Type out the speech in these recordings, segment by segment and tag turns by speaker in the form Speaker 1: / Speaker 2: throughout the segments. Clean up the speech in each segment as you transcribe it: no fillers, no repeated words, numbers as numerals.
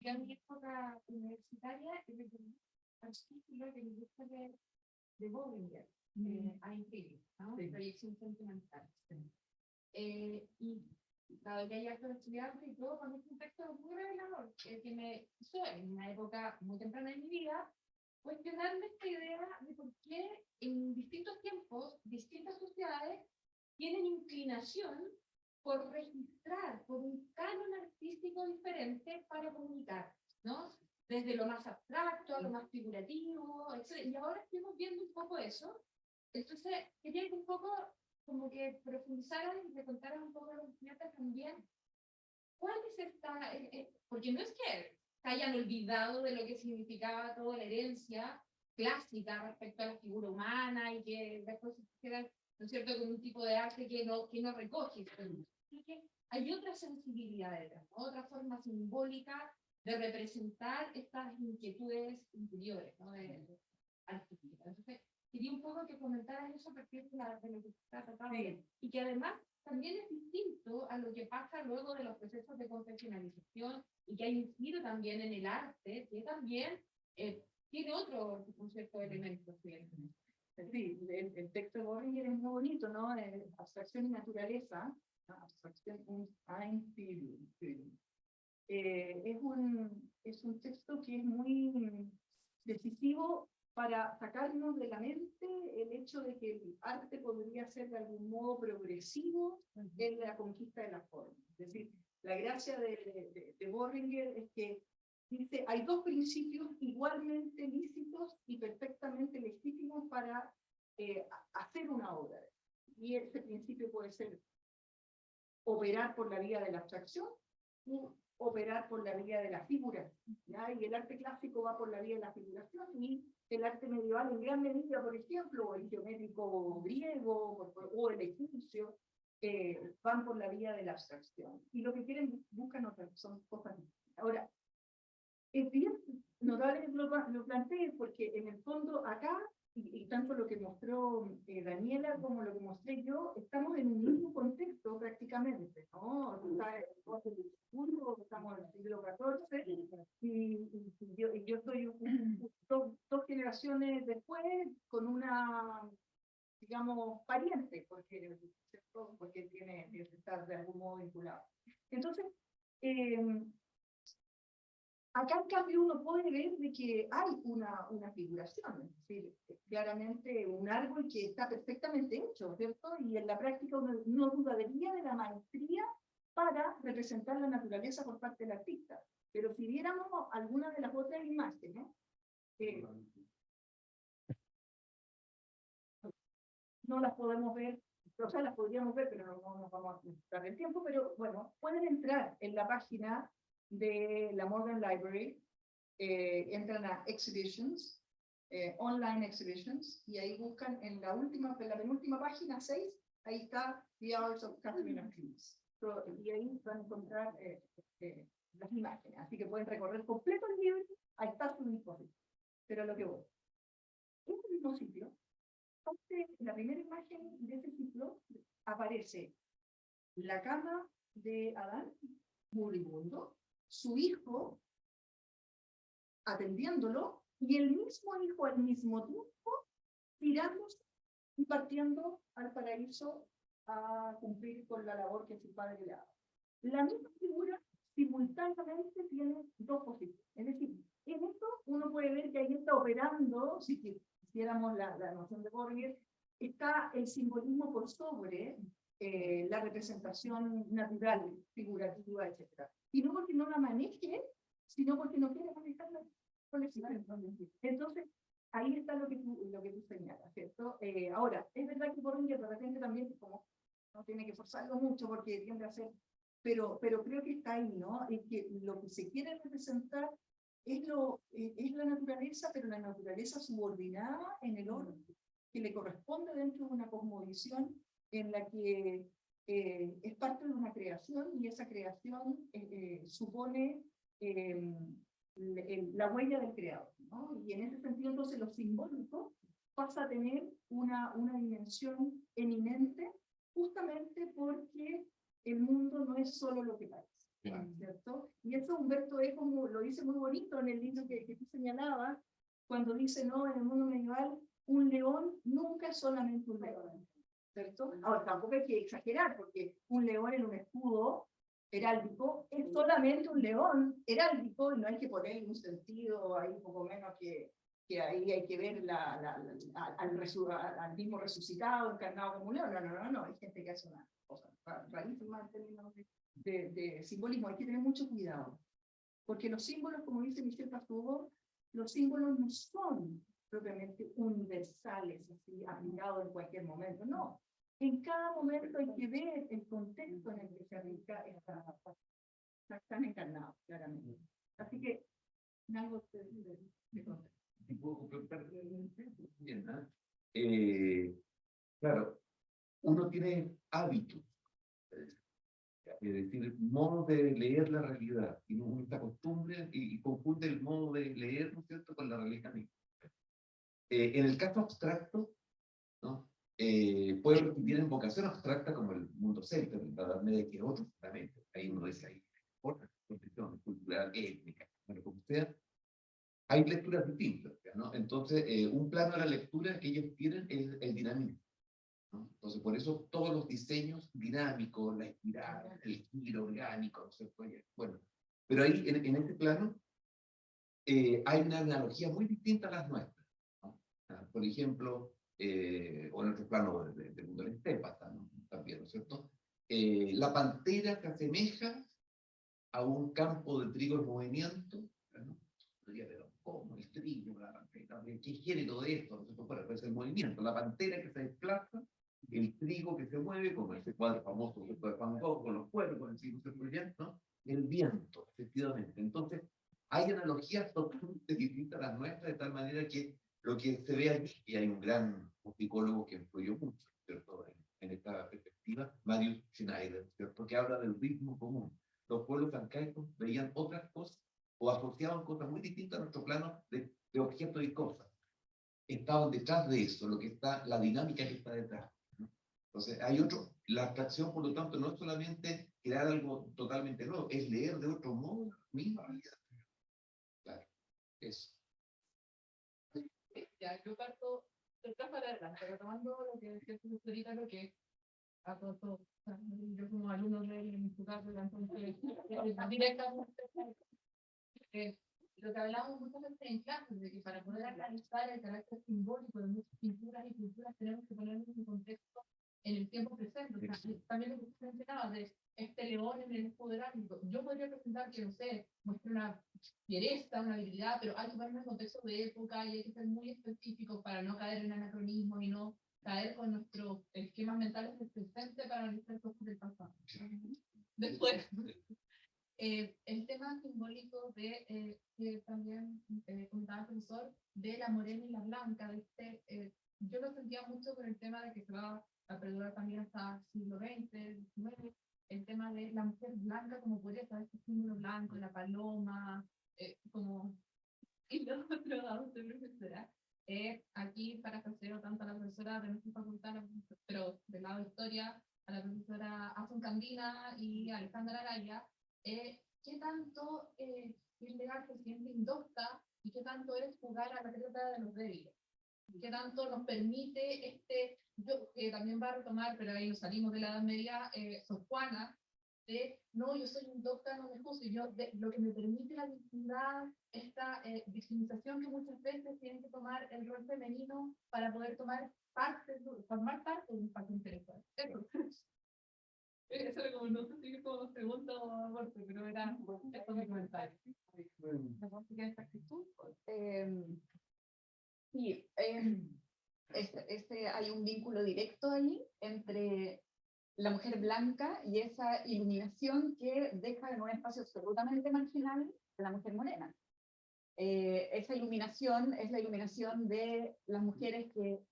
Speaker 1: Ya en mi época universitaria, el artículo que me gusta de Bohringer, Einstein, ¿no? De proyección sentimental. Y dado que hay hartos estudiantes y todo, con este texto muy revelador, que me hizo en una época muy temprana de mi vida, cuestionarme esta idea de por qué en distintos tiempos, distintas sociedades tienen inclinación por registrar, por un canon artístico diferente para comunicar, ¿no? Desde lo más abstracto a lo más figurativo, etc. Y ahora estamos viendo un poco eso. Entonces, quería que un poco como que profundizaran y me contaran un poco a los estudiantes también cuál es esta, porque no es que se hayan olvidado de lo que significaba toda la herencia clásica respecto a la figura humana y que después se quedan, ¿no es cierto?, con un tipo de arte que no recoge. Que hay otra sensibilidad detrás, ¿no? Otra forma simbólica de representar estas inquietudes interiores, ¿no? Artísticas. Entonces, quería un poco que comentaran eso a partir de lo que está tratando, sí. Y que además también es distinto a lo que pasa luego de los procesos de confesionalización y que hay un giro también en el arte, que también tiene otro cierto elemento.
Speaker 2: Sí, el texto de Bohringer es muy bonito, ¿no? Abstracción y naturaleza, abstracción und Einfühlung. Es un texto que es muy decisivo para sacarnos de la mente el hecho de que el arte podría ser de algún modo progresivo en la conquista de la forma. Es decir, la gracia de Bohringer es que dice, hay dos principios igualmente lícitos y perfectamente legítimos para hacer una obra. Y ese principio puede ser operar por la vía de la abstracción o operar por la vía de la figura. ¿Ya? Y el arte clásico va por la vía de la figuración y el arte medieval en gran medida, por ejemplo, el geométrico griego o el egipcio, van por la vía de la abstracción. Y lo que quieren, buscan otras, son cosas distintas. Ahora, es bien notable que lo planteé porque en el fondo acá, y tanto lo que mostró Daniela como lo que mostré yo, estamos en un mismo contexto prácticamente, ¿no? Estamos en el siglo XIV y yo soy dos generaciones después con una, digamos, pariente, porque tiene que estar de algún modo vinculado. Entonces, acá, en cambio, uno puede ver de que hay una figuración, es decir, claramente un árbol que está perfectamente hecho, ¿cierto? Y en la práctica uno no dudaría de la maestría para representar la naturaleza por parte del artista. Pero si viéramos algunas de las otras imágenes, no las podemos ver, o sea, las podríamos ver, pero no nos vamos a quitar el tiempo, pero bueno, pueden entrar en la página de la Morgan Library, entran a Exhibitions, Online Exhibitions, y ahí buscan en la penúltima página, 6, ahí está The Hours of Catherine of Keys. Y ahí van a encontrar las imágenes, así que pueden recorrer completo el libro, ahí está su disposición. Pero lo que voy. En este mismo sitio, en la primera imagen de ese ciclo, aparece la cama de Adán, moribundo, su hijo atendiéndolo, y el mismo hijo al mismo tiempo tirándose y partiendo al paraíso a cumplir con la labor que su padre le daba. La misma figura simultáneamente tiene dos posiciones. Es decir, en esto uno puede ver que ahí está operando, si quisiéramos la noción de Bohringer, está el simbolismo por sobre la representación natural, figurativa, etc. Y no porque no la maneje, sino porque no quiere manejarla colectivamente. Entonces, ahí está lo que tú señalas, ¿cierto? Ahora, es verdad que Bohringer de repente también, como no tiene que forzarlo mucho porque tiende a ser, pero creo que está ahí, ¿no? Es que lo que se quiere representar es la naturaleza, pero la naturaleza subordinada en el orden que le corresponde dentro de una cosmovisión en la que es parte de una creación, y esa creación supone la huella del creador, ¿no? Y en ese sentido, entonces, lo simbólico pasa a tener una dimensión eminente, justamente porque el mundo no es solo lo que parece.
Speaker 3: Claro.
Speaker 2: ¿cierto? Y eso Humberto Eco lo dice muy bonito en el libro que tú señalabas, cuando dice, no, en el mundo medieval, un león nunca es solamente un león, ¿cierto? Ahora, tampoco hay que exagerar, porque un león en un escudo heráldico es solamente un león heráldico, y no hay que ponerle un sentido ahí un poco menos que ahí hay que ver al mismo resucitado, encarnado como un león. No, hay gente que hace una cosa rarísima en términos de simbolismo. Hay que tener mucho cuidado, porque los símbolos, como dice Michel Pastoureau, los símbolos no son propiamente universales, así, aplicados en cualquier momento, no. En cada momento hay que ver el contexto en el que se aplica están encarnados, claramente. Así que, algo de contexto.
Speaker 3: Y puedo complementar bien, ¿no? Claro, uno tiene hábitos, es decir, modo de leer la realidad, y uno se acostumbra y confunde el modo de leer, ¿no es cierto?, con la realidad misma. En el caso abstracto, ¿no? Puede recibir en vocación abstracta como el mundo celta, la Edad Media, que otro fundamento. Ahí uno dice, ahí, otra condición cultural, étnica, bueno, como sea, hay lecturas distintas, ¿no? Entonces, un plano de la lectura que ellos tienen es el dinamismo, ¿no? Entonces, por eso todos los diseños dinámicos, la espiral, el giro orgánico, no sé, bueno, pero ahí, en este plano, hay una analogía muy distinta a las nuestras, ¿no? Por ejemplo, o en otro plano del mundo de la estepa, ¿no? También, ¿no es cierto? La pantera se asemeja a un campo de trigo en movimiento, ¿no? Podría ver cómo el trigo, la pantera, ¿qué quiere todo esto? ¿No es cierto? Bueno, pues el movimiento, la pantera que se desplaza, el trigo que se mueve, como ese cuadro famoso de Van Gogh, con los cuervos, ¿no? El viento, efectivamente. Entonces, hay analogías totalmente distintas a las nuestras, de tal manera que lo que se ve allí, y hay un gran musicólogo que influyó mucho, ¿cierto?, en esta perspectiva, Marius Schneider, ¿cierto?, que habla del ritmo común. Los pueblos arcaicos veían otras cosas o asociaban cosas muy distintas a nuestro plano de objetos y cosas. Estaban detrás de eso, lo que está, la dinámica que está detrás, ¿no? Entonces, hay otro, la abstracción, por lo tanto, no es solamente crear algo totalmente nuevo, es leer de otro modo la misma realidad. Claro, eso.
Speaker 1: Ya, yo parto detrás para adelante, retomando lo que decía su ahorita, lo que a todos, o sea, yo como alumno de él en su caso, entonces, directamente, eh, lo que hablábamos muchas veces en clases, de que para poder analizar el carácter simbólico de muchas pinturas y culturas tenemos que ponernos en contexto en el tiempo presente. O sea, también lo que usted mencionaba de este león en el escudo heráclico. Yo podría presentar que, no sé, muestre una fiereza, una habilidad, pero hay que ponerlo en contexto de época y hay que ser muy específicos para no caer en anacronismo y no caer con nuestros esquemas mentales del presente para analizar cosas del pasado. Después, el tema simbólico de que también comentaba el profesor, de la morena y la blanca, de yo lo sentía mucho con el tema de que se va a perdurar también hasta el siglo XX, XIX, el tema de la mujer blanca como pureza, este símbolo blanco, la paloma, como... Y lo otro lado de profesora. Aquí parafraseo tanto a la profesora de nuestra facultad, pero del lado de historia, a la profesora Asun Candina y a Alejandra Araya, qué tanto es legal presidente indocta y qué tanto es jugar a la pelota de los débiles. Qué tanto nos permite yo que también va a retomar, pero ahí nos salimos de la Edad Media, Sor Juana, de no, yo soy indocta, no me juzgo, lo que me permite la dignidad, esta victimización que muchas veces tienen que tomar el rol femenino para poder formar parte de un espacio intelectual. Eso era como, no sé si es como segunda o aborto, pero era esto mi comentario. Esta actitud.
Speaker 4: Sí, hay un vínculo directo ahí entre la mujer blanca y esa iluminación que deja en un espacio absolutamente marginal a la mujer morena. Esa iluminación es la iluminación de las mujeres que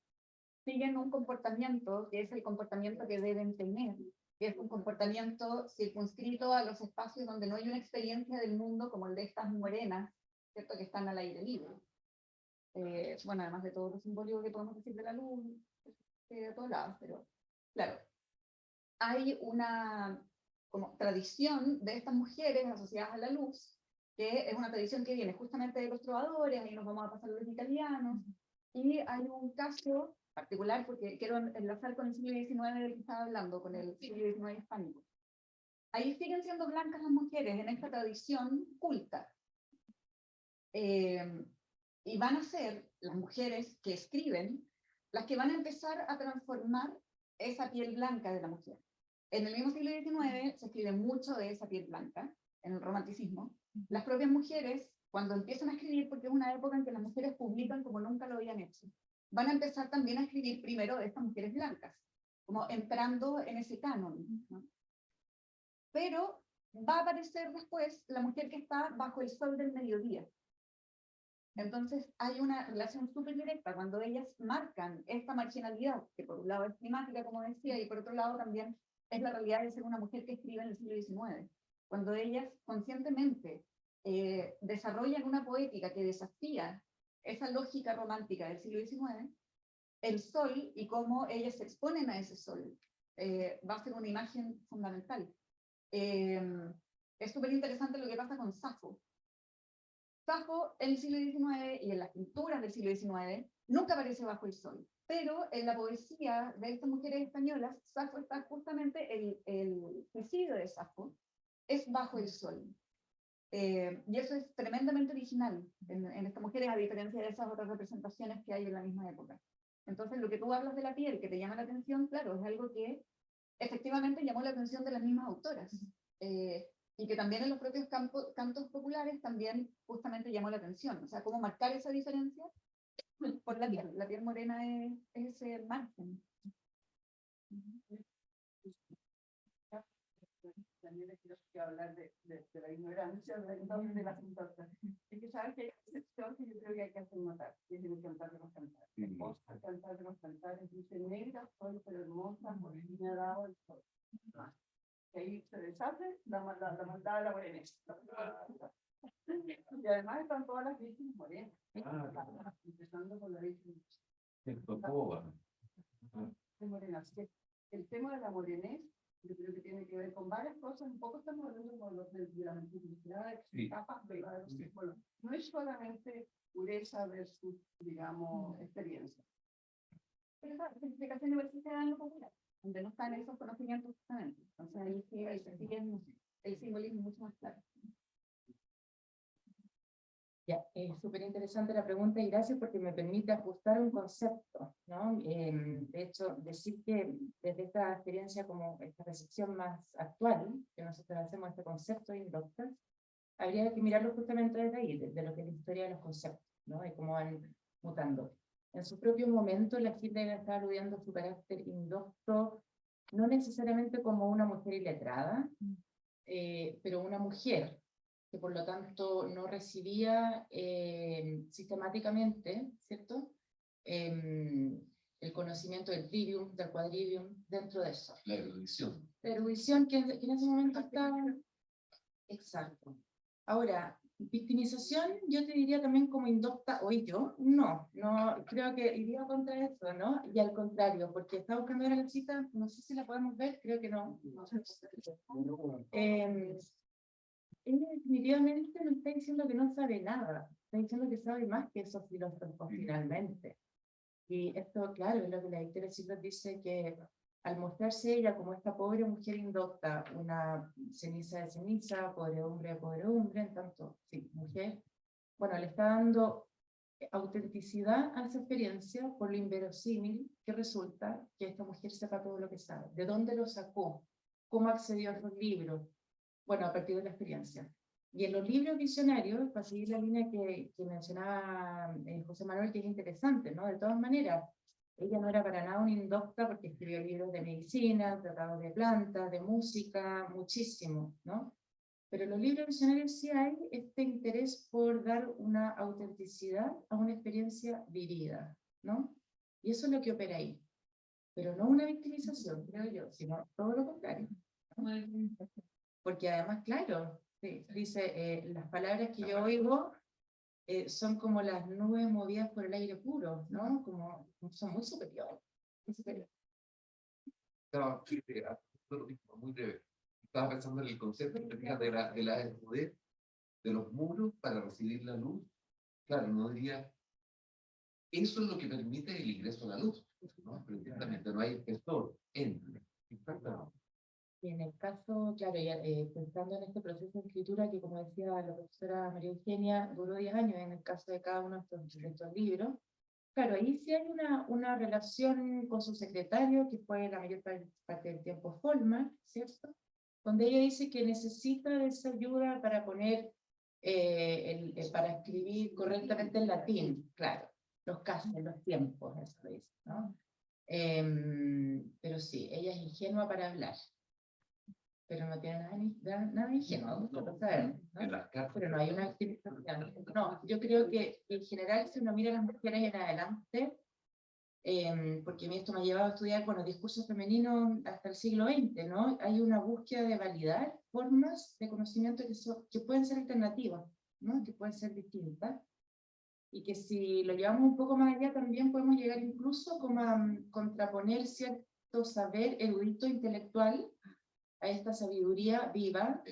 Speaker 4: siguen un comportamiento que es el comportamiento que deben tener, que es un comportamiento circunscrito a los espacios donde no hay una experiencia del mundo como el de estas morenas, ¿cierto?, que están al aire libre. Bueno, además de todo lo simbólico que podemos decir de la luz, de todos lados, pero claro, hay una como tradición de estas mujeres asociadas a la luz, que es una tradición que viene justamente de los trovadores, ahí nos vamos a pasar los italianos, y hay un caso particular, porque quiero enlazar con el siglo XIX del que estaba hablando, con el siglo XIX hispánico. Ahí siguen siendo blancas las mujeres en esta tradición culta. Y van a ser las mujeres que escriben las que van a empezar a transformar esa piel blanca de la mujer. En el mismo siglo XIX se escribe mucho de esa piel blanca, en el romanticismo. Las propias mujeres, cuando empiezan a escribir, porque es una época en que las mujeres publican como nunca lo habían hecho, van a empezar también a escribir primero de estas mujeres blancas, como entrando en ese canon, ¿no? Pero va a aparecer después la mujer que está bajo el sol del mediodía. Entonces hay una relación súper directa cuando ellas marcan esta marginalidad, que por un lado es climática, como decía, y por otro lado también es la realidad de ser una mujer que escribe en el siglo XIX. Cuando ellas conscientemente desarrollan una poética que desafía esa lógica romántica del siglo XIX, el sol y cómo ellas se exponen a ese sol va a ser una imagen fundamental. Es súper interesante lo que pasa con Safo. Safo en el siglo XIX y en las pinturas del siglo XIX nunca aparece bajo el sol, pero en la poesía de estas mujeres españolas, Safo está justamente, el suicidio de Safo es bajo el sol. Y eso es tremendamente original en estas mujeres, a diferencia de esas otras representaciones que hay en la misma época. Entonces, lo que tú hablas de la piel, que te llama la atención, claro, es algo que efectivamente llamó la atención de las mismas autoras. Y que también en los propios cantos populares también justamente llamó la atención. O sea, cómo marcar esa diferencia por la piel. La piel morena es ese margen.
Speaker 2: También les quiero hablar de la ignorancia, de las entonces. Es que sabes que hay una excepción que yo creo que hay que hacer notar, que es el cantar de los cantares. El cantar de los cantares dice: negra soy, pero hermosa, por fin me ha dado el sol. Que ahí se deshace la maldad de la morenesa. Y además están todas las vírgenes morenas, empezando por la virgen morena. Así que el tema de la morenés, yo creo que tiene que ver con varias cosas. Un poco estamos hablando con los de la multiplicidad de capas de los símbolos. No es solamente pureza versus, digamos, experiencia.
Speaker 4: Pero esa simplificación igual sí se da en lo popular, donde no están esos conocimientos justamente. Entonces ahí sí el simbolismo mucho más claro.
Speaker 5: Ya, es súper interesante la pregunta y gracias porque me permite ajustar un concepto, ¿no? De hecho, decir que desde esta experiencia, como esta recepción más actual, que nosotros hacemos este concepto de indoctas, habría que mirarlo justamente desde ahí, desde lo que es la historia de los conceptos, ¿no? Y cómo van mutando. En su propio momento, la Hitler está aludiendo a su carácter indocto, no necesariamente como una mujer iletrada, pero una mujer que por lo tanto no recibía sistemáticamente, ¿cierto? El conocimiento del trivium, del quadrivium, dentro de eso.
Speaker 3: La erudición.
Speaker 5: La erudición que en ese momento estaba... Exacto. Ahora, victimización, yo te diría también como indocta, hoy yo, no, creo que iría contra eso, ¿no? Y al contrario, porque está buscando ahora la cita, no sé si la podemos ver, creo que no. Ella definitivamente no está diciendo que no sabe nada, está diciendo que sabe más que esos filósofos finalmente. Y esto, claro, es lo que la Victoria Silva dice, que al mostrarse ella como esta pobre mujer indocta, una ceniza de ceniza, podredumbre de podredumbre, en tanto, sí, mujer, bueno, le está dando autenticidad a esa experiencia por lo inverosímil que resulta que esta mujer sepa todo lo que sabe, de dónde lo sacó, cómo accedió a esos libros, bueno, a partir de la experiencia. Y en los libros visionarios, para seguir la línea que mencionaba José Manuel, que es interesante, ¿no? De todas maneras, ella no era para nada una indocta porque escribió libros de medicina, tratados de plantas, de música, muchísimo, ¿no? Pero en los libros visionarios sí hay este interés por dar una autenticidad a una experiencia vivida, ¿no? Y eso es lo que opera ahí. Pero no una victimización, creo yo, sino todo lo contrario, ¿no? Porque además, claro, sí, dice, las palabras que yo oigo son como las nubes movidas por el aire puro, ¿no? Como, son muy superiores. Muy superiores.
Speaker 3: No, sí, lo mismo, muy breve. estaba pensando en el concepto que tenía de la poder, de los muros para recibir la luz. Claro, no diría, eso es lo que permite el ingreso a la luz, ¿no? Precisamente no hay espesor, entra. Exactamente.
Speaker 5: Y en el caso, claro, ya, pensando en este proceso de escritura que, como decía la profesora María Eugenia, duró 10 años en el caso de cada uno de estos libros, claro, ahí sí hay una relación con su secretario, que fue la mayor parte del tiempo Folmar, ¿cierto? Donde ella dice que necesita de esa ayuda para poner, para escribir correctamente en latín, claro, los casos, los tiempos, eso dice, ¿no? Pero sí, ella es ingenua para hablar, pero no tiene nada ingenuo, lo sabemos, ¿no?
Speaker 3: En las cartas.
Speaker 5: Pero no hay una activización. No, yo creo que en general, si uno mira a las mujeres en adelante, porque a mí esto me ha llevado a estudiar, bueno, discursos femeninos hasta el siglo XX, ¿no? Hay una búsqueda de validar formas de conocimiento que pueden ser alternativas, ¿no? Que pueden ser distintas, y que si lo llevamos un poco más allá, también podemos llegar incluso como a contraponer cierto saber erudito intelectual a esta sabiduría viva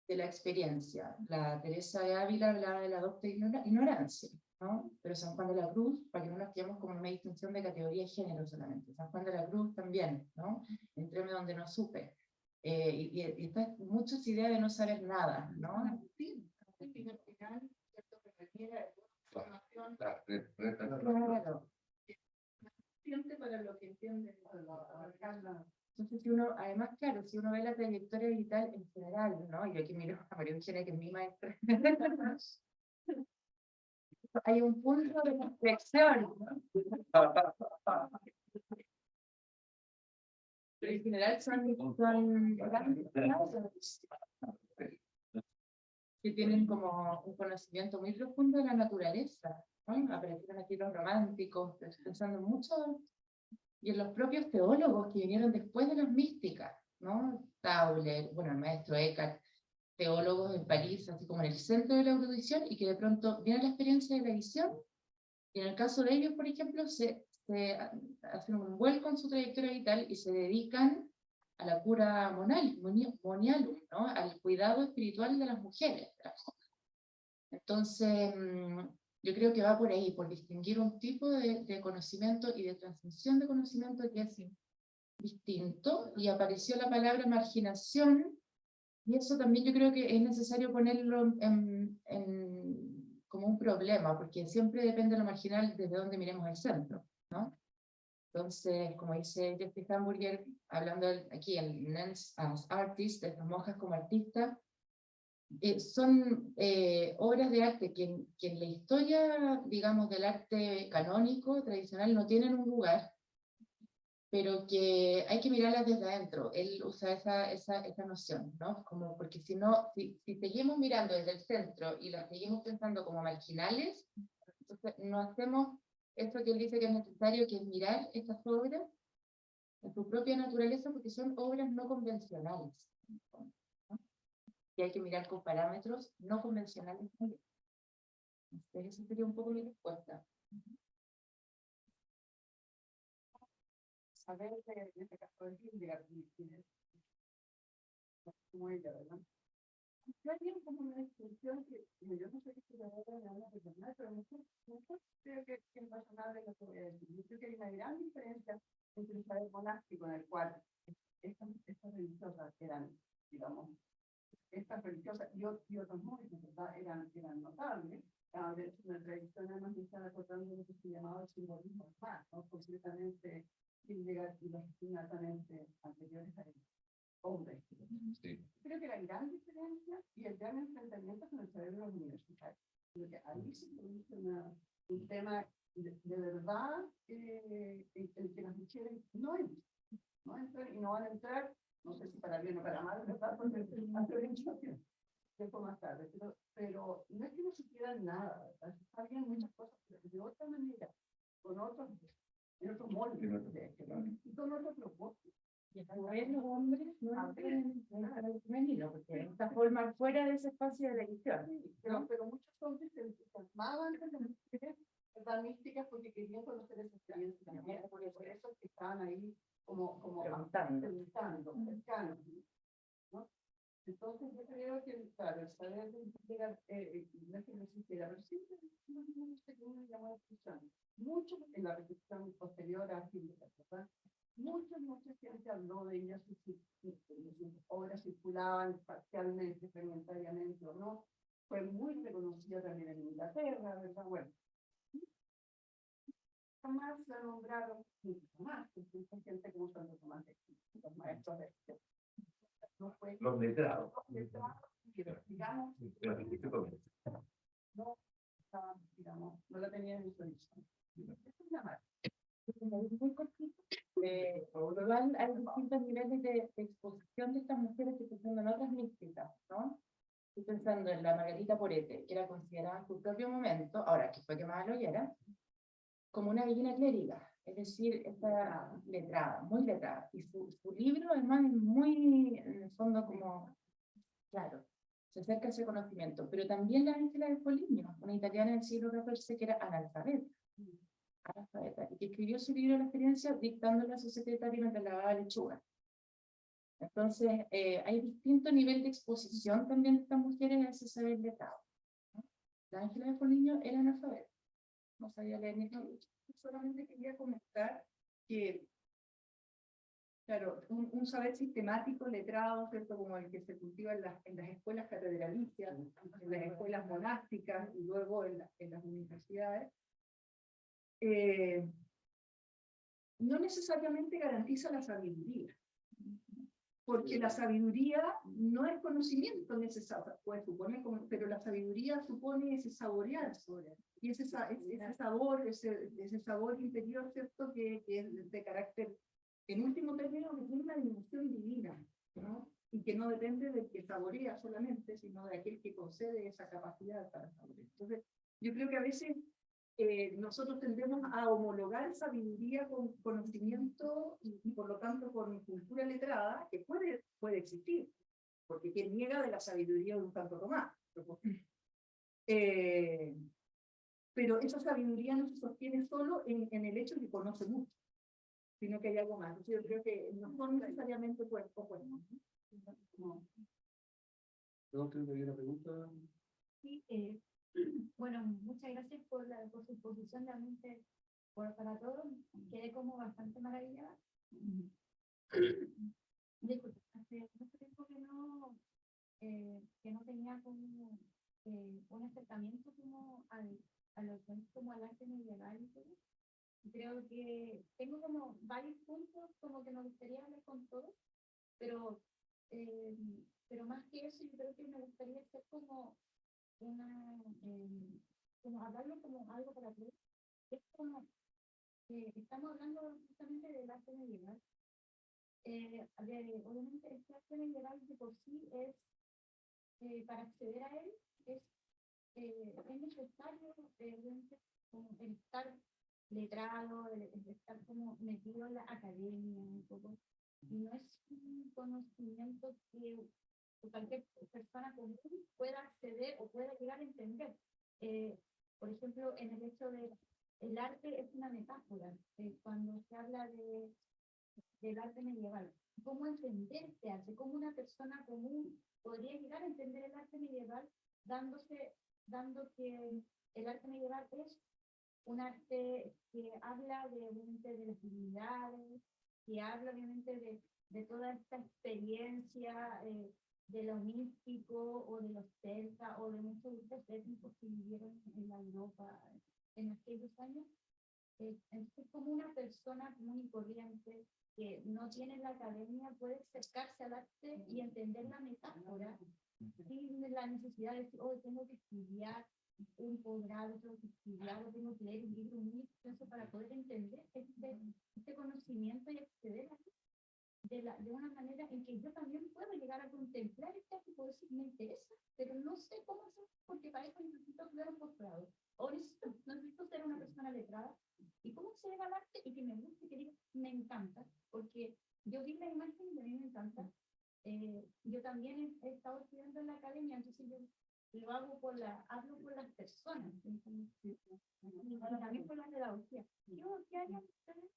Speaker 5: de la experiencia. La Teresa de Ávila hablaba de la docta ignorancia, ¿no? Pero San Juan de la Cruz, para que no nos quedemos como una distinción de categoría y género solamente, San Juan de la Cruz también, ¿no? Entréme donde no supe. Y estas muchas ideas de no saber nada, ¿no? Claro.
Speaker 2: Para lo que entiende.
Speaker 5: Entonces, si uno, además, claro, si uno ve la trayectoria vital en general, ¿no? Yo aquí miro a María Eugenia, que es mi maestra. Hay un punto de reflexión, ¿no? Pero en general son grandes que tienen como un conocimiento muy profundo de la naturaleza, ¿no? Aparecieron aquí los románticos, pensando mucho, y en los propios teólogos que vinieron después de las místicas, ¿no? Tauler, bueno, el maestro Eckhart, teólogos en París, así como en el centro de la erudición, y que de pronto viene la experiencia de la visión, y en el caso de ellos, por ejemplo, se hacen un vuelco en su trayectoria vital y se dedican a la cura monialum, ¿no? Al cuidado espiritual de las mujeres. Entonces, yo creo que va por ahí, por distinguir un tipo de conocimiento y de transmisión de conocimiento que es distinto, y apareció la palabra marginación, y eso también yo creo que es necesario ponerlo como un problema, porque siempre depende de lo marginal desde donde miremos el centro, ¿no? Entonces, como dice Jeffrey Hamburger, hablando aquí en Nuns as Artists, de las monjas como artistas, son obras de arte que en la historia, digamos, del arte canónico, tradicional, no tienen un lugar, pero que hay que mirarlas desde adentro. Él usa esa noción, ¿no? Como porque si no, si seguimos mirando desde el centro y las seguimos pensando como marginales, entonces no hacemos eso que él dice que es necesario, que es mirar estas obras en su propia naturaleza, porque son obras no convencionales, ¿no? Y hay que mirar con parámetros no convencionales. Entonces, esa sería un poco mi respuesta.
Speaker 2: A ver, en este caso de Hildegard, como ella, ¿verdad? Yo haría como una distinción que yo no sé si la verdad de una personal, pero muchos creo que es razonable lo que voy a decir. Yo creo que hay una gran diferencia entre el saber monástico, en el cual estas religiosas eran, digamos, estas religiosas y otros monjes, ¿verdad? Eran notables. De hecho, en la tradición además me están acordando de lo que se llamaba el simbolismo más, ¿no? Concretamente, Hildegard y los inmediatamente anteriores a él, hombres.
Speaker 3: Sí.
Speaker 2: Creo que la gran diferencia y el gran enfrentamiento con el cerebro universitario. Creo que ahí se produce un tema de verdad el que las mujeres no entran y no van a entrar, no sé si para bien o para mal, ¿verdad? Porque hace tiempo más tarde, pero no es que no supieran nada, ¿verdad? Sabían muchas cosas, pero de otra manera, con otros, en otros moldes, y con otros propósitos.
Speaker 5: Y a ver, los hombres no entran en el femenino, porque de esta forma fuera de ese espacio de elección.
Speaker 2: Pero muchos hombres se entusiasmaban con las mujeres, ¿verdad? Místicas, porque querían conocer esa experiencia también, por eso estaban ahí como
Speaker 5: Preguntando.
Speaker 2: cercanos, ¿no? Entonces yo creo que, claro, el saber de no es que no existiera, pero siempre me llamó la atención. Muchos en la reflexión posterior a Hitler, ¿verdad? Mucha gente habló de ella, sus obras circulaban parcialmente, fragmentariamente o no. Fue muy reconocida también en Inglaterra, ¿verdad? Bueno, jamás la nombraron, jamás, hay gente como Santo Tomás de Aquino, los maestros de no fue
Speaker 3: Los letrados.
Speaker 2: digamos, no estaban, digamos, no la tenían en su horizonte. Eso es la marca.
Speaker 5: Muy cortito. Igual hay distintos niveles de exposición de estas mujeres que pensando en otras místicas, ¿no? Estoy pensando en la Margarita Porete, que era considerada en su propio momento, ahora que fue quemada lo era, como una bellina clériga, es decir, esta letrada, muy letrada. Y su libro además es muy, en el fondo, como, claro, se acerca a ese conocimiento. Pero también la Ángela de Foligno, una italiana del siglo XIV que era analfabeta, y que escribió su libro de la experiencia dictándole a su secretario mientras lavaba lechuga. Entonces, hay distinto nivel de exposición también de estas mujeres a ese saber letrado, ¿no? La Ángela de Foligno era analfabeta, no sabía leer ni escribir.
Speaker 2: Solamente quería comentar que, claro, un saber sistemático, letrado, ¿cierto? Como el que se cultiva en las escuelas catedralicias, en las escuelas monásticas y luego en las universidades, no necesariamente garantiza la sabiduría. Porque la sabiduría no es conocimiento necesario, puede suponer, pero la sabiduría supone ese saborear, y ese sabor interior, ¿cierto? Que es de carácter, en último término, que tiene una dimensión divina, ¿no? Y que no depende del que saborea solamente, sino de aquel que concede esa capacidad para saborear. Entonces, yo creo que a veces nosotros tendemos a homologar sabiduría con conocimiento y por lo tanto con cultura letrada, que puede existir, porque quien niega de la sabiduría de un Santo Tomás. Pero esa sabiduría no se sostiene solo en el hecho de que conoce mucho, sino que hay algo más. Entonces, yo creo que no son necesariamente cuerpos buenos.
Speaker 3: ¿No creo que había una pregunta?
Speaker 1: Sí, bueno, muchas gracias por su exposición, realmente para todos. Quedé como bastante maravillada. Disculpe, hace mucho tiempo que no tenía como un acercamiento como como al arte medieval y todo. Y creo que tengo como varios puntos como que me gustaría hablar con todos, pero, eh, pero más que eso, yo creo que me gustaría hacer como como hablarlo como algo para todos. Es como estamos hablando justamente del arte medieval. Obviamente el arte medieval de por sí es, para acceder a él, es necesario como el estar letrado, el estar como metido en la academia un poco. Y no es un conocimiento que cualquier persona común pueda acceder o pueda llegar a entender. Por ejemplo, en el hecho de el arte es una metáfora. Cuando se habla del arte medieval, ¿cómo entender este arte? ¿Cómo una persona común podría llegar a entender el arte medieval dando que el arte medieval es un arte que habla obviamente de las divinidades, que habla obviamente de toda esta experiencia de lo místico o de los celtas o de muchos grupos étnicos que vivieron en la Europa en aquellos años? Entonces, como una persona común y corriente que no tiene la academia puede acercarse al arte y entender la metáfora sin la necesidad de decir, oh, tengo que estudiar un posgrado, tengo que estudiar, tengo que leer un libro muy extenso para poder entender este conocimiento y acceder a de una manera en que yo también puedo llegar a contemplar este arte y puedo decir, me interesa, pero no sé cómo hacer, porque para eso necesito estudiar un posgrado, o necesito ser una persona letrada, y cómo acceder al arte y que me guste, que diga, me encanta, porque yo vi la imagen y a mí me encanta. Yo también he estado estudiando en la academia, entonces yo lo hago hablo por las personas, y también por la pedagogía. ¿Qué harían ustedes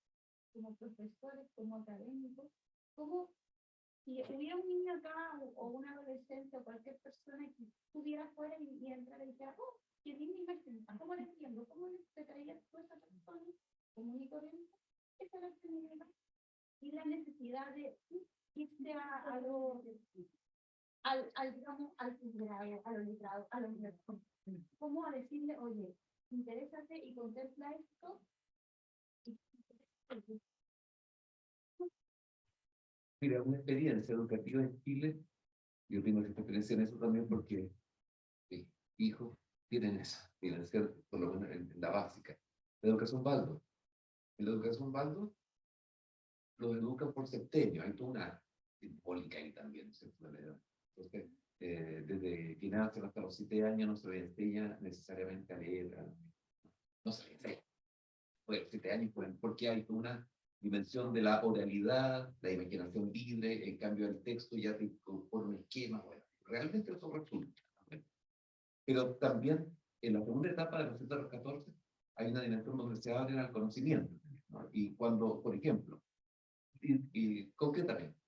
Speaker 1: como profesores, como académicos? ¿Cómo si hubiera un niño acá o un adolescente o cualquier persona que estuviera afuera y entrara y dijera, oh, qué linda imagen, ¿cómo la entiendo? ¿Cómo te traía tú esa persona común y corriente? Esa es la feminidad. Y la necesidad de irse a lo, digamos, al grado, a lo librado, a lo universal. ¿Cómo a decirle, oye, interésate y contempla esto?
Speaker 3: Mira, una experiencia educativa en Chile, yo tengo esta experiencia en eso también porque mis hijos tienen eso, tienen ser, por lo menos en la básica. La educación Baldor. En la educación Baldor los educan por septenio, hay toda una simbólica ahí también, ¿cierto? Entonces, desde que nacen hasta los 7 años no se les enseña necesariamente a leer, no se les enseña. Bueno, 7 años, porque hay toda una dimensión de la oralidad, la imaginación libre, en cambio el texto ya te pone un esquema, bueno, realmente eso resulta. ¿No? Pero también en la segunda etapa de los 7 a los 14 hay una dimensión donde se abren al conocimiento, ¿no? Y cuando, por ejemplo, y concretamente,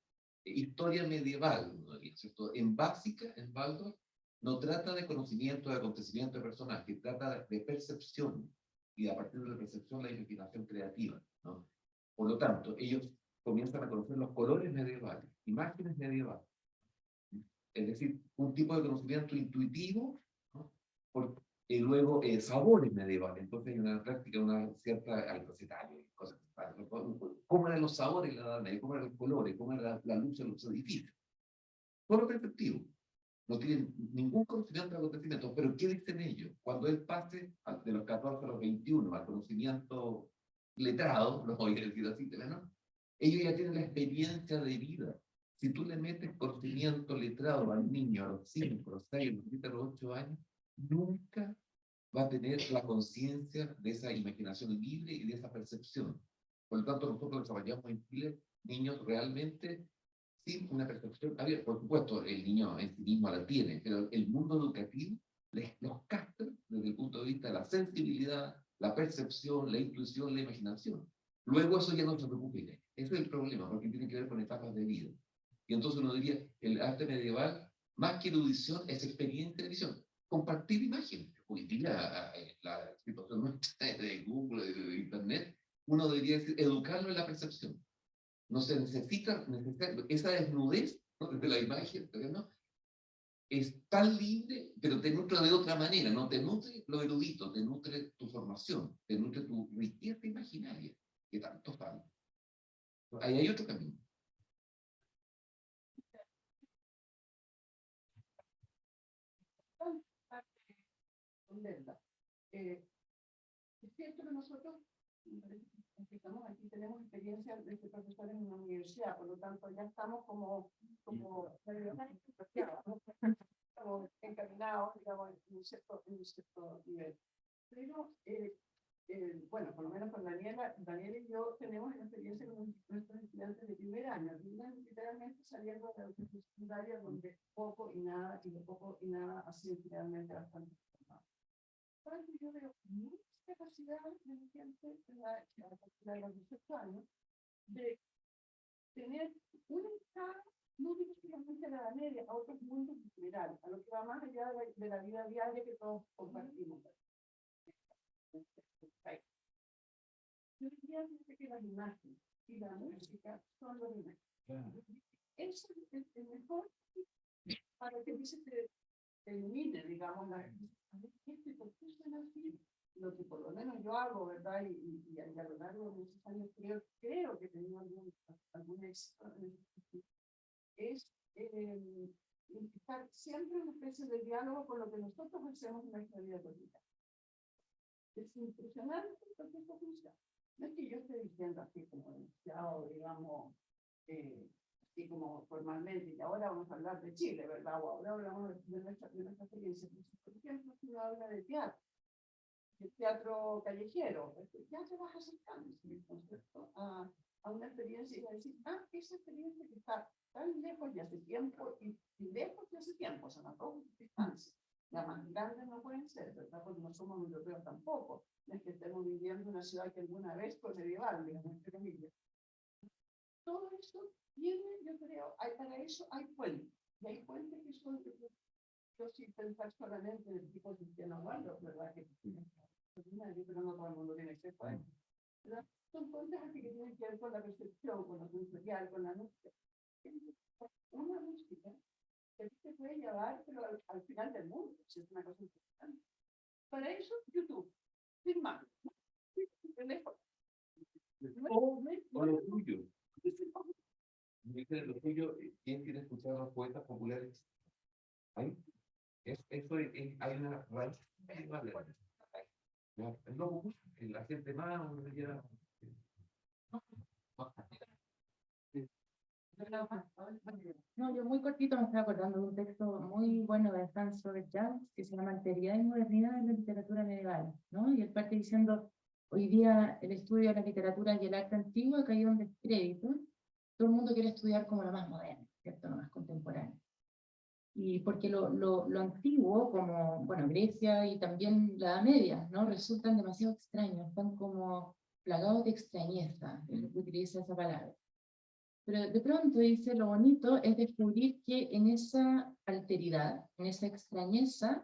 Speaker 3: historia medieval, ¿no? ¿Cierto? En básica, en Baldor, no trata de conocimiento, de acontecimiento de personajes, trata de percepción, y a partir de la percepción la imaginación creativa, ¿no? Por lo tanto, ellos comienzan a conocer los colores medievales, imágenes medievales, es decir, un tipo de conocimiento intuitivo, ¿no? Y luego sabores medievales, entonces hay una práctica, una cierta, al recetario, cosas, cómo eran los sabores en la Edad Media, cómo eran los colores, cómo era la luz en los edificios. Todo perceptivo. No tienen ningún conocimiento de acontecimientos, pero ¿qué dicen ellos? Cuando él pase de los 14 a los 21 al conocimiento letrado, lo voy a decir así, ¿no? Ellos ya tienen la experiencia de vida. Si tú le metes conocimiento letrado al niño a los 5, los 6, los 7, los 8 años, nunca va a tener la conciencia de esa imaginación libre y de esa percepción. Por lo tanto, nosotros desarrollamos en Chile niños realmente sin una percepción abierta. Por supuesto, el niño en sí mismo la tiene, pero el mundo educativo los capta desde el punto de vista de la sensibilidad, la percepción, la intuición, la imaginación. Luego eso ya no se preocupa. Ese es el problema, porque tiene que ver con etapas de vida. Y entonces uno diría, el arte medieval, más que erudición, es experiencia de visión. Compartir imágenes. Hoy día, la situación de Google, de Internet, uno debería decir, educarlo en la percepción. No se necesita esa desnudez, ¿no? Desde la imagen, ¿no? Es tan libre, pero te nutre de otra manera, no te nutre lo erudito, te nutre tu formación, te nutre tu riqueza imaginaria, que tanto falta. Ahí hay otro camino.
Speaker 2: Es cierto que nosotros empezamos aquí, tenemos experiencia de ser profesores en una universidad, por lo tanto ya estamos como encaminados, digamos, en un cierto nivel. Pero, bueno, por lo menos con Daniela y yo tenemos la experiencia con nuestros estudiantes de primer año, literalmente saliendo de la educación secundaria donde poco y nada, y de poco y nada ha sido realmente bastante formado. Entonces yo veo mucha capacidad de la gente de los 18 años de tener una entrada no directamente a la media, a otros mundos en general, a lo que va más allá de la vida diaria que todos compartimos. Yo diría que las imágenes y la música son los imágenes. Eso es el mejor para que dice que elimine, digamos, la gente, ¿por qué suena así? Lo que por lo menos yo hago, ¿verdad? Y a lo largo de muchos años creo que he tenido algún éxito en este, es estar siempre en una especie de diálogo con lo que nosotros hacemos en nuestra vida cotidiana. Es impresionante porque esto funciona. No es que yo esté diciendo así como demasiado, digamos, así como formalmente, y ahora vamos a hablar de Chile, ¿verdad? O ahora hablamos de nuestra experiencia. Por ejemplo, si uno habla de teatro callejero, ya te vas acercando, ¿cierto? A una experiencia y a decir, esa experiencia que está tan lejos de hace tiempo y lejos de hace tiempo, son las dos distancias. Las más grandes no pueden ser, ¿verdad? Porque no somos europeos tampoco. No es que estemos viviendo en una ciudad que alguna vez fue medieval, digamos, entre comillas. todo eso tiene, yo creo, para eso hay puentes. Y hay puentes que son, yo sin pensar solamente del tipo Cristiano Ronaldo, ¿verdad? Que yo creo no todo el mundo tiene que ser puente. ¿Verdad? Son puentes así que tienen que ver con la percepción, con lo sensorial, con la música. Una música que se puede llevar, pero al final del mundo, si es una cosa importante. Para eso, YouTube, sin más. Teléfono.
Speaker 3: O lo tuyo. Lo tuyo, ¿quién quiere escuchar a los poetas populares? ¿Ahí? Hay una raíz. No, la gente más, ya.
Speaker 5: No, yo muy cortito me estaba acordando de un texto muy bueno de Franz Robert Jans que se llama Alteridad y modernidad en la literatura medieval, ¿no? Y él parte diciendo, hoy día el estudio de la literatura y el arte antiguo ha caído en descrédito, todo el mundo quiere estudiar como lo más moderno, ¿cierto? Lo más contemporáneo. Y porque lo antiguo, como, bueno, Grecia y también la Edad Media, ¿no? Resultan demasiado extraños, están como plagados de extrañeza, utiliza esa palabra. Pero de pronto dice, lo bonito es descubrir que en esa alteridad, en esa extrañeza,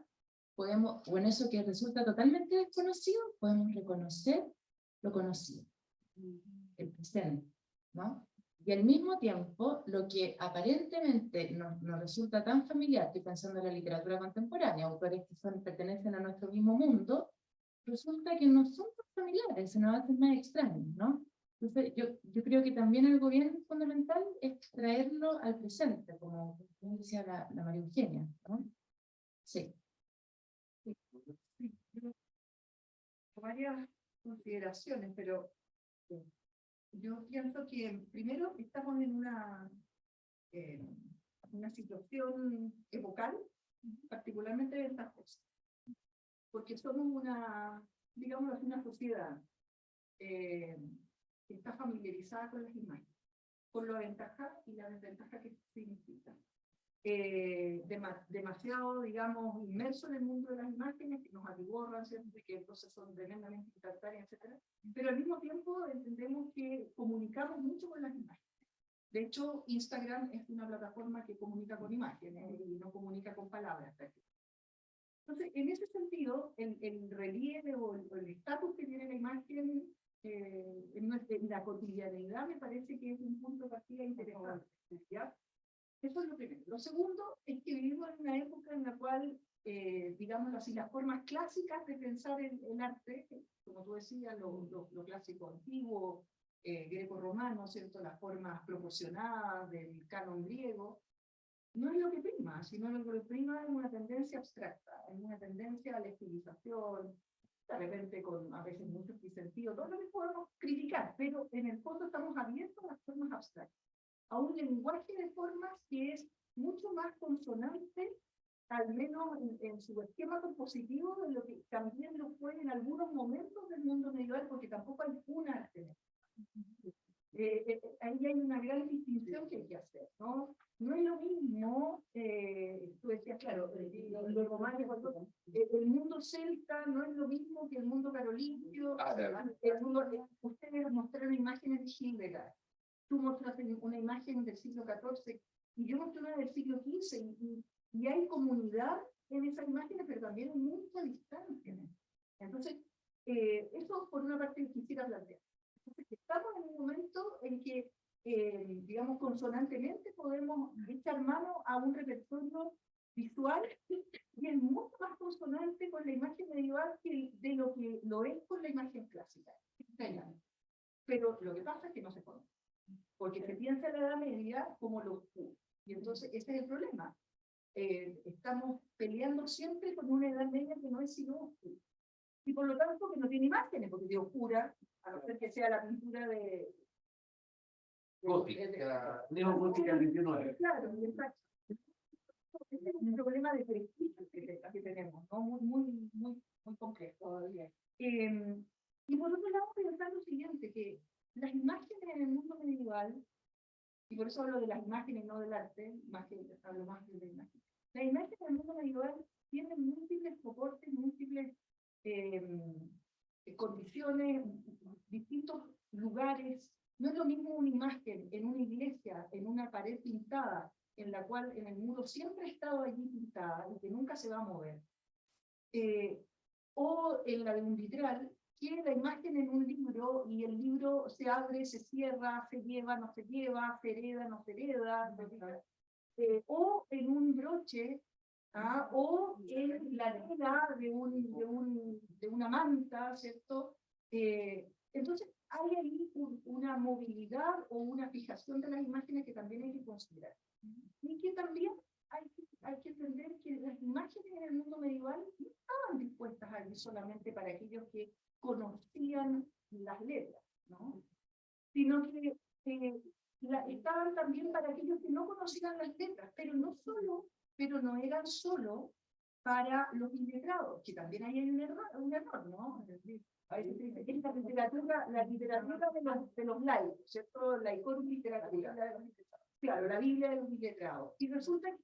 Speaker 5: podemos, o en eso que resulta totalmente desconocido, podemos reconocer lo conocido, el presente, ¿no? Y al mismo tiempo, lo que aparentemente nos resulta tan familiar, estoy pensando en la literatura contemporánea, autores que pertenecen a nuestro mismo mundo, resulta que no son tan familiares, se nos hacen más extraños, ¿no? Entonces, yo creo que también algo bien fundamental es traerlo al presente, como decía la María Eugenia, ¿no? Sí.
Speaker 2: Varias consideraciones, pero yo pienso que primero estamos en una situación epocal particularmente ventajosa, porque somos digamos, una sociedad que está familiarizada con las imágenes, con la ventaja y la desventaja que significa. Demasiado, digamos, inmerso en el mundo de las imágenes, que nos atiborran, ¿cierto? Que entonces son tremendamente instantâneas, etc. Pero al mismo tiempo entendemos que comunicamos mucho con las imágenes. De hecho, Instagram es una plataforma que comunica con imágenes y no comunica con palabras. Entonces, en ese sentido, el relieve o el estatus que tiene la imagen en la cotidianidad me parece que es un punto de partida interesante, ¿ya? Eso es lo primero. Lo segundo es que vivimos en una época en la cual, digamos así, las formas clásicas de pensar el arte, como tú decías, lo clásico antiguo, greco-romano, ¿cierto? Las formas proporcionadas del canon griego, no es lo que prima, sino lo que prima es una tendencia abstracta, es una tendencia a la estilización, de repente con a veces mucho sentido, todo lo que podemos criticar, pero en el fondo estamos abiertos a las formas abstractas, a un lenguaje de formas que es mucho más consonante, al menos en su esquema compositivo, de lo que también lo fue en algunos momentos del mundo medieval, porque tampoco hay un arte. Ahí hay una gran distinción que hay que hacer, ¿no? No es lo mismo, tú decías, claro, los romanos, el mundo celta no es lo mismo que el mundo carolingio, ustedes mostraron imágenes de Hildegard, tú mostraste una imagen del siglo XIV, y yo mostré una del siglo XV, y hay comunidad en esas imágenes, pero también hay mucha distancia. Entonces, eso por una parte quisiera plantear. Entonces, estamos en un momento en que, digamos, consonantemente podemos echar mano a un repertorio visual y es mucho más consonante con la imagen medieval que de lo que lo es con la imagen clásica. Pero lo que pasa es que no se conoce, porque se piensa en la Edad Media como lo oscuro. Y entonces ese es el problema. Estamos peleando siempre con una Edad Media que no es sino oscura. Y por lo tanto que no tiene imágenes, porque de oscura, a no ser que sea la pintura de
Speaker 3: gótica, neogótica del 19.
Speaker 2: Claro, exacto. Este es un problema de prestigio que tenemos, ¿no? Muy complejo todavía. Y por otro lado, pensar lo siguiente, que las imágenes en el mundo medieval, y por eso hablo de las imágenes, no del arte, hablo más de la imagen. Las imágenes en el mundo medieval tienen múltiples soportes, múltiples condiciones, distintos lugares. No es lo mismo una imagen en un en una pared pintada, en la cual en el muro siempre ha estado allí pintada y que nunca se va a mover, o en la de un vitral, que la imagen en un libro y el libro se abre, se cierra, se lleva, no se lleva, se hereda, no se hereda, o en un broche, o en la tela de una manta, ¿cierto? Entonces, hay ahí una movilidad o una fijación de las imágenes que también hay que considerar. Y que también hay que entender que las imágenes en el mundo medieval no estaban dispuestas allí solamente para aquellos que conocían las letras, ¿no? Sino que estaban también para aquellos que no conocían las letras, pero no eran solo para los iletrados, que también ahí hay un error, ¿no? Es decir, es la literatura de los laicos, ¿cierto? La icono literatura, claro, la Biblia de los iletrados. Y resulta que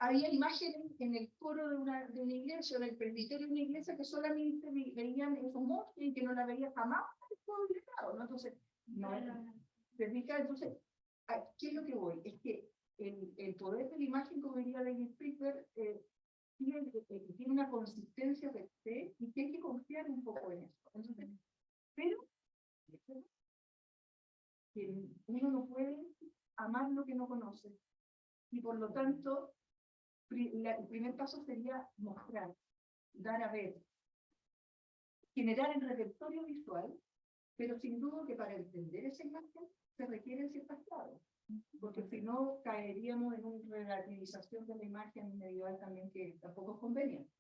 Speaker 2: había imágenes en el coro de una iglesia, o en el presbiterio de una iglesia, que solamente veían esos monstruos y que no la veía jamás el pueblo iletrado, ¿no? Entonces, no ¿se fija? Entonces, ¿qué es lo que voy? Es que el poder de la imagen, como diría David Friedberg, tiene una consistencia de fe y que hay que confiar un poco en eso. Entonces, pero que uno no puede amar lo que no conoce. Y por lo tanto, el primer paso sería mostrar, dar a ver, generar el repertorio visual, pero sin duda que para entender esa imagen se requieren ciertas claves, porque si no caeríamos en una relativización de la imagen medieval también que tampoco es conveniente.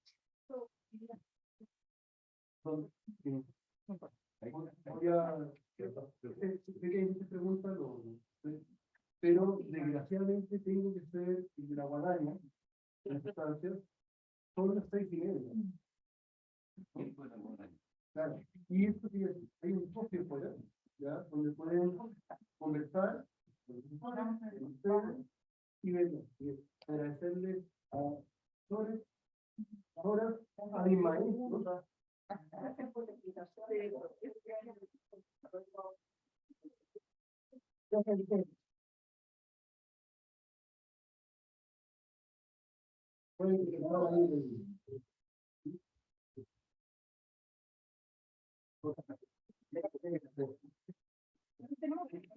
Speaker 6: Sé que hay muchas preguntas, pero desgraciadamente tengo que ser de la guadaña, en las estancias, son las 6:30. Claro. Y esto quiere decir, hay un socio fuera, ¿ya? Donde pueden conversar con ustedes y verlo. Agradecerles a Flores, ahora a mis maestros.
Speaker 2: Gracias por la explicación.
Speaker 6: Pueden quedar ahí
Speaker 2: Tenemos que